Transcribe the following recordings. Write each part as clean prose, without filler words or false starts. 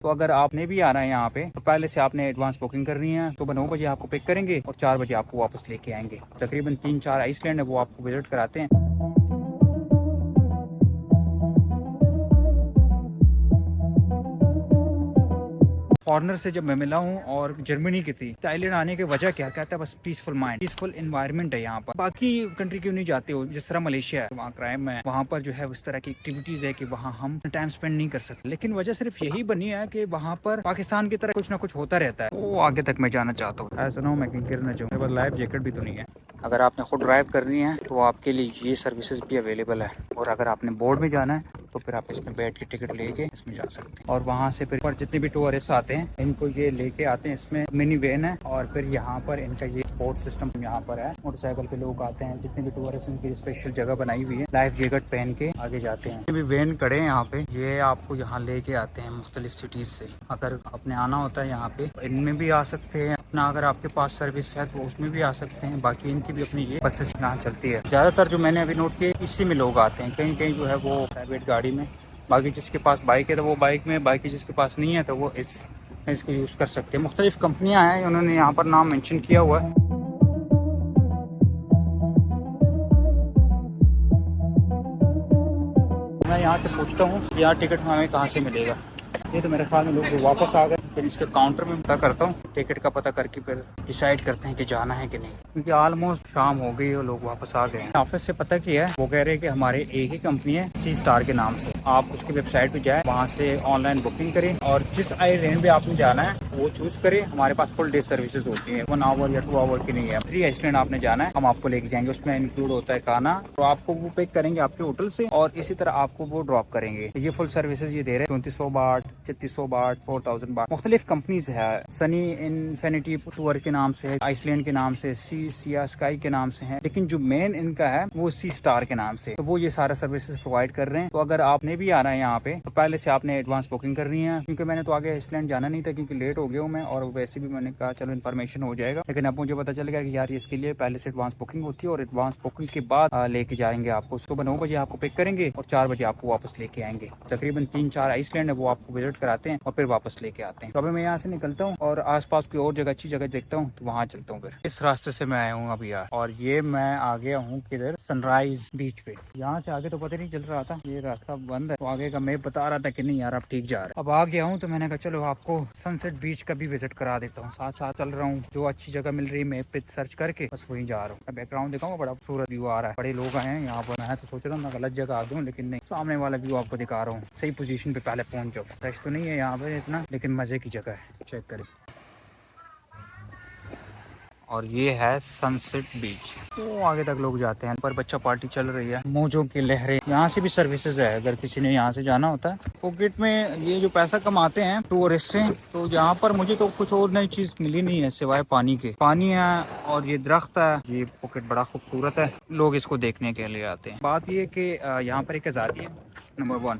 तो अगर आपने भी आना है यहाँ पे तो पहले से आपने एडवांस बुकिंग करनी है। सुबह 9 बजे आपको पिक करेंगे और 4 बजे आपको वापस लेके आएंगे। तकरीबन 3-4 आइसलैंड है वो आपको विजिट कराते हैं। फॉरनर से जब मैं मिला हूँ और जर्मनी की थी, थाईलैंड आने की वजह क्या कहता है, बस पीसफुल माइंड, पीसफुल एनवायरनमेंट है यहाँ पर। बाकी कंट्री क्यों नहीं जाते हो, जिस तरह मलेशिया है वहाँ क्राइम है, वहाँ पर जो है उस तरह की एक्टिविटीज है कि वहाँ हम टाइम स्पेंड नहीं कर सकते। लेकिन वजह सिर्फ यही बनी है कि वहाँ पर पाकिस्तान की तरह कुछ ना कुछ होता रहता है। वो आगे तक मैं जाना चाहता हूँ, ऐसा ना हो मैं गिर ना जाऊँ। लाइफ जैकेट भी तो नहीं है। अगर आपने खुद ड्राइव करनी है तो आपके लिए ये सर्विसेज भी अवेलेबल है। और अगर आपने बोर्ड में जाना है तो फिर आप इसमें बैठ के टिकट लेके इसमें जा सकते हैं। और वहाँ से फिर जितने भी टूरिस्ट आते हैं इनको ये लेके आते हैं। इसमें मिनी वैन है और फिर यहाँ पर इनका ये बोर्ड सिस्टम यहाँ पर है। मोटरसाइकिल पे लोग आते हैं, जितने भी टूरिस्ट उनकी स्पेशल जगह बनाई हुई है, लाइफ जैकेट पहन के आगे जाते हैं। भी वैन खड़े हैं यहाँ पे, ये आपको यहाँ लेके आते हैं मुख्तलिफ सिटीज से। अगर आपने आना होता है यहाँ पे इनमें भी आ सकते हैं अपना, अगर आपके पास सर्विस है तो उसमें भी आ सकते हैं। बाकी इनकी भी अपनी ये बसेस यहाँ चलती है। ज़्यादातर जो मैंने अभी नोट किया इसी में लोग आते हैं, कहीं कहीं जो है वो प्राइवेट गाड़ी में। बाकी जिसके पास बाइक है तो वो बाइक में, बाकी जिसके पास नहीं है तो वो इसको यूज़ कर सकते हैं। मुख्तलिफ कंपनियाँ हैं, उन्होंने यहाँ पर नाम मेंशन किया हुआ है। मैं यहाँ से पूछता हूँ यहाँ टिकट हमें कहाँ से मिलेगा। ये तो मेरे ख्याल में लोग वापस आ गए। फिर इसके काउंटर में पता करता हूँ, टिकट का पता करके फिर डिसाइड करते हैं कि जाना है कि नहीं, क्योंकि ऑलमोस्ट शाम हो गई और लोग वापस आ गए हैं। ऑफिस से पता किया है, वो कह रहे हैं कि हमारे एक ही कंपनी है सी स्टार के नाम से। आप उसकी वेबसाइट पे जाएं, वहाँ से ऑनलाइन बुकिंग करें और जिस आइलैंड पे आपने जाना है वो चूज करें। हमारे पास फुल डे सर्विसेज होती है, 1 आवर या 2 आवर की नहीं है। 3 आइलैंड आपने जाना है, हम आपको लेके जाएंगे। उसमें इंक्लूड होता है खाना, तो आपको वो पिक करेंगे आपके होटल से और इसी तरह आपको वो ड्रॉप करेंगे। ये फुल सर्विसेज ये दे रहे हैं 2400 बाट, 3300 बाट, 4000 बाट। मुख्तलिफ कंपनीज है, सनी इन्फिनिटी टूर के नाम से है, आइसलैंड के नाम से, सिया स्काई के नाम से है, लेकिन जो मेन इनका है वो सी स्टार के नाम से। तो वो ये सारा सर्विसेज प्रोवाइड कर रहे हैं। तो अगर आपने भी आना है यहाँ पे तो पहले से आपने एडवांस बुकिंग करनी है, क्योंकि मैंने तो आगे आइसलैंड जाना नहीं था क्योंकि लेट हो गया हूँ मैं, और वैसे भी मैंने कहा चलो इन्फॉर्मेशन हो जाएगा। लेकिन अब मुझे पता चल गया कि यार इसके लिए पहले से एडवांस बुकिंग होती है और एडवांस बुकिंग के बाद लेके जाएंगे आपको। सुबह 9 बजे आपको पिक करेंगे और 4 बजे आपको वापस लेके आएंगे। तकरीबन 3-4 आइसलैंड है वो आपको विजिट कराते हैं और फिर वापस लेके आते हैं। तो अभी मैं यहाँ से निकलता हूँ और आसपास कोई और जगह, अच्छी जगह देखता हूँ तो वहाँ चलता हूँ। फिर इस रास्ते से मैं आया हूँ अभी यार, और ये मैं आ गया हूँ किधर, सनराइज बीच पे। यहाँ से आगे तो पता नहीं चल रहा था, ये रास्ता बंद है, तो आगे का मैप बता रहा था कि नहीं यार अब ठीक जा रहा है। अब आ गया हूँ तो मैंने कहा चलो आपको सनसेट बीच का भी विजिट करा देता हूँ। साथ साथ चल रहा हूँ, जो अच्छी जगह मिल रही है मैप पे सर्च करके बस वहीं जा रहा हूँ। बैकग्राउंड दिखाऊंगा, बड़ा खूबसूरत व्यू आ रहा है, बड़े लोग आए हैं यहाँ पर। मैं तो सोच रहा हूँ मैं गलत जगह आ गया, लेकिन नहीं, सामने वाला व्यू आपको दिखा रहा हूँ। सही पोजीशन पे पहले पहुंच जाओ। रश तो नहीं है यहाँ पर इतना, लेकिन मजे की जगह है, चेक करें। और ये है सनसेट बीच, वो आगे तक लोग जाते हैं। पर बच्चा पार्टी चल रही है, मौजों की लहरें। यहाँ से भी सर्विसेज है, अगर किसी ने यहाँ से जाना होता है। पॉकेट में ये जो पैसा कमाते हैं टूरिस्ट से, तो यहाँ पर मुझे तो कुछ और नई चीज मिली नहीं है सिवाय पानी के। पानी है और ये दरख्त है, ये पॉकेट बड़ा खूबसूरत है, लोग इसको देखने के लिए आते हैं। बात ये कि यहाँ पर एक आज़ादी है नंबर 1,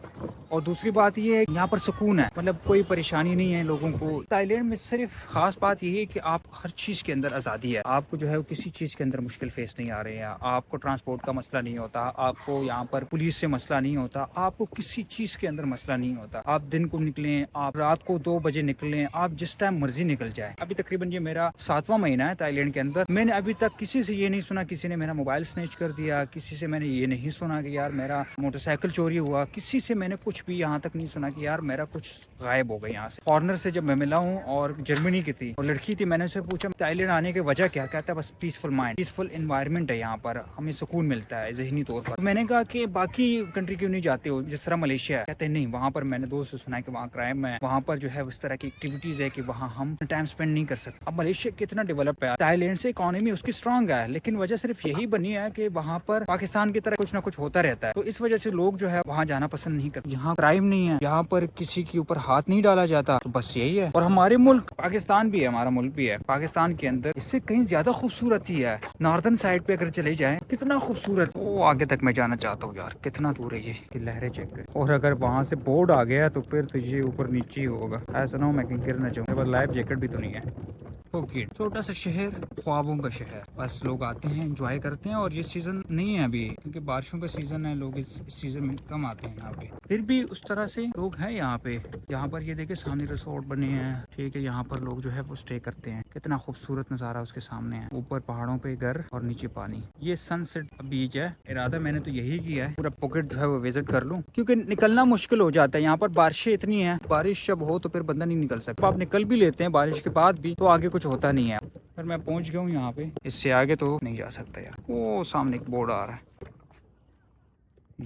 और दूसरी बात ये है यहाँ पर सुकून है, मतलब कोई परेशानी नहीं है लोगों को। थाईलैंड में सिर्फ खास बात यही है कि आप हर चीज के अंदर आज़ादी है। आपको जो है वो किसी चीज के अंदर मुश्किल फेस नहीं आ रही है। आपको ट्रांसपोर्ट का मसला नहीं होता, आपको यहाँ पर पुलिस से मसला नहीं होता, आपको किसी चीज के अंदर मसला नहीं होता। आप दिन को निकलें, आप रात को 2 बजे निकलें, आप जिस टाइम मर्जी निकल जाए। अभी तकरीबन ये मेरा 7वां महीना है थाईलैंड के अंदर। मैंने अभी तक किसी से ये नहीं सुना किसी ने मेरा मोबाइल स्नैच कर दिया, किसी से मैंने ये नहीं सुना कि यार मेरा मोटरसाइकिल चोरी हुआ, किसी से मैंने कुछ भी यहाँ तक नहीं सुना कि यार मेरा कुछ गायब हो गया यहाँ से। फॉरनर से जब मैं मिला हूँ और जर्मनी की थी और लड़की थी, मैंने उससे पूछा थाईलैंड आने की वजह क्या, कहता है बस पीसफुल माइंड, पीसफुल एनवायरनमेंट है यहाँ पर, हमें सुकून मिलता है जहनी तौर पर। मैंने कहा कि बाकी कंट्री क्यों नहीं जाते हो, जिस तरह मलेशिया है। कहते हैं नहीं, वहाँ पर मैंने दोस्त से सुना है कि वहाँ क्राइम है, वहाँ पर जो है उस तरह की एक्टिविटीज है कि वहाँ हम टाइम स्पेंड नहीं कर सकते। अब मलेशिया कितना डेवलप है, थाईलैंड से इकोनॉमी उसकी स्ट्रांग है, लेकिन वजह सिर्फ यही बनी है कि वहाँ पर पाकिस्तान की तरह कुछ ना कुछ होता रहता है। तो इस वजह से लोग जो है वहाँ जाना पसंद नहीं करते। यहाँ क्राइम नहीं है, यहाँ पर किसी के ऊपर हाथ नहीं डाला जाता, तो बस यही है। और हमारे मुल्क पाकिस्तान भी है, हमारा मुल्क भी है, पाकिस्तान के अंदर इससे कहीं ज्यादा खूबसूरती है। नॉर्दर्न साइड पे अगर चले जाएं कितना खूबसूरत, वो आगे तक मैं जाना चाहता हूँ यार, कितना दूर है ये लहरें चेक कर। और अगर वहाँ से बोर्ड आ गया तो फिर तो ये ऊपर नीचे ही होगा, ऐसा ना हो मैं गिर ना जाऊँ। लाइफ जैकेट भी तो नहीं है। फुकेट छोटा सा शहर, ख्वाबों का शहर। बस लोग आते हैं, एंजॉय करते हैं। और ये सीजन नहीं है अभी क्योंकि बारिशों का सीजन है, लोग इस सीजन में कम आते हैं यहाँ पे। फिर भी उस तरह से लोग हैं यहाँ पे। यहाँ पर ये देखिए सामने रिसोर्ट बने हैं, ठीक है। यहाँ पर लोग जो है वो स्टे करते हैं। कितना खूबसूरत नज़ारा उसके सामने है, ऊपर पहाड़ों पे घर और नीचे पानी। ये सनसेट बीच है। इरादा मैंने तो यही किया है पूरा फुकेट जो है वो विजिट कर लूँ, क्योंकि निकलना मुश्किल हो जाता है। यहाँ पर बारिशें इतनी है, बारिश जब हो तो फिर बंदा नहीं निकल सकता। आप निकल भी लेते हैं बारिश के बाद भी तो आगे कुछ होता नहीं है। पर मैं पहुंच गया हूँ यहाँ पे, इससे आगे तो नहीं जा सकता यार। वो सामने एक बोर्ड आ रहा है,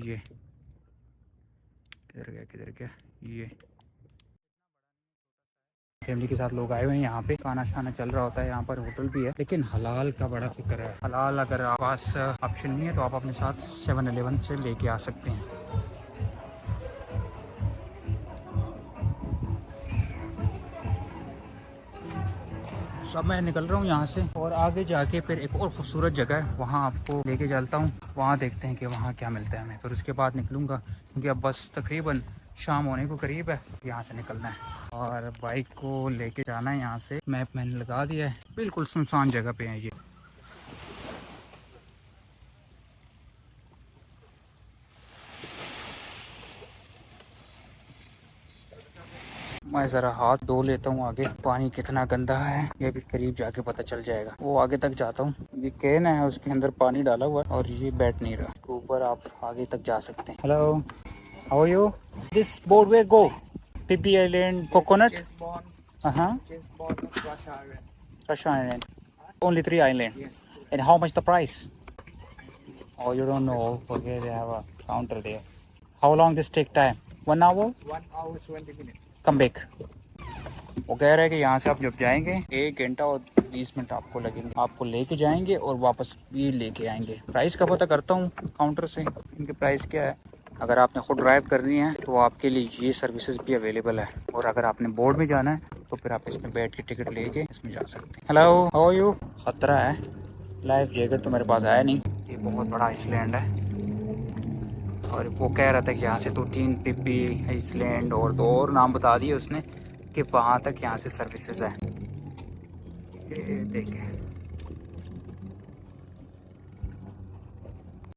ये किधर गया ये। फैमिली के साथ लोग आए हुए हैं यहाँ पे, खाना खाना चल रहा होता है। यहाँ पर होटल भी है, लेकिन हलाल का बड़ा फिक्र है। हलाल अगर आप पास ऑप्शन नहीं है तो आप अपने साथ 7-Eleven से लेके आ सकते हैं। अब मैं निकल रहा हूँ यहाँ से और आगे जाके फिर एक और खूबसूरत जगह है, वहाँ आपको लेके चलता हूँ। वहाँ देखते हैं कि वहाँ क्या मिलता है हमें। फिर उसके बाद निकलूँगा क्योंकि अब बस तकरीबन शाम होने को करीब है, यहाँ से निकलना है। और बाइक को लेके जाना है यहाँ से। मैप मैंने लगा दिया है, बिल्कुल सुनसान जगह पे है ये। मैं ज़रा हाथ धो लेता हूँ आगे, पानी कितना गंदा है ये भी करीब जाके पता चल जाएगा। वो आगे तक जाता हूँ, ये कैन है उसके अंदर पानी डाला हुआ है और ये बैठ नहीं रहा। इसके ऊपर आप आगे तक जा सकते हैं। Hello, how are you? This board where go? Phi Phi island, coconut, Russia Island, only 3 island. And how much the price? Oh, you don't know. Okay, they have a counter there. How long this take time? 1 hour? 1 hour 20 minutes. Come back. वो कह रहे हैं कि यहाँ से आप जब जाएंगे 1 घंटा और 20 मिनट आपको लगेंगे। आपको लेके जाएंगे और वापस भी लेके आएंगे। प्राइस का पता करता हूँ काउंटर से, इनके प्राइस क्या है। अगर आपने खुद ड्राइव करनी है तो आपके लिए ये सर्विसेज भी अवेलेबल है। और अगर आपने बोर्ड में जाना है तो फिर आप इसमें बैठ के टिकट लेके इसमें जा सकते हैं। Hello, how are you? ख़तरा है, लाइफ जैकेट तो मेरे पास आया नहीं। ये बहुत बड़ा आइसलैंड है और वो कह रहा था कि यहाँ से तो 3 पिपी आइसलैंड और 2 और नाम बता दिए उसने कि वहाँ तक यहाँ से सर्विसेज है। ये देखें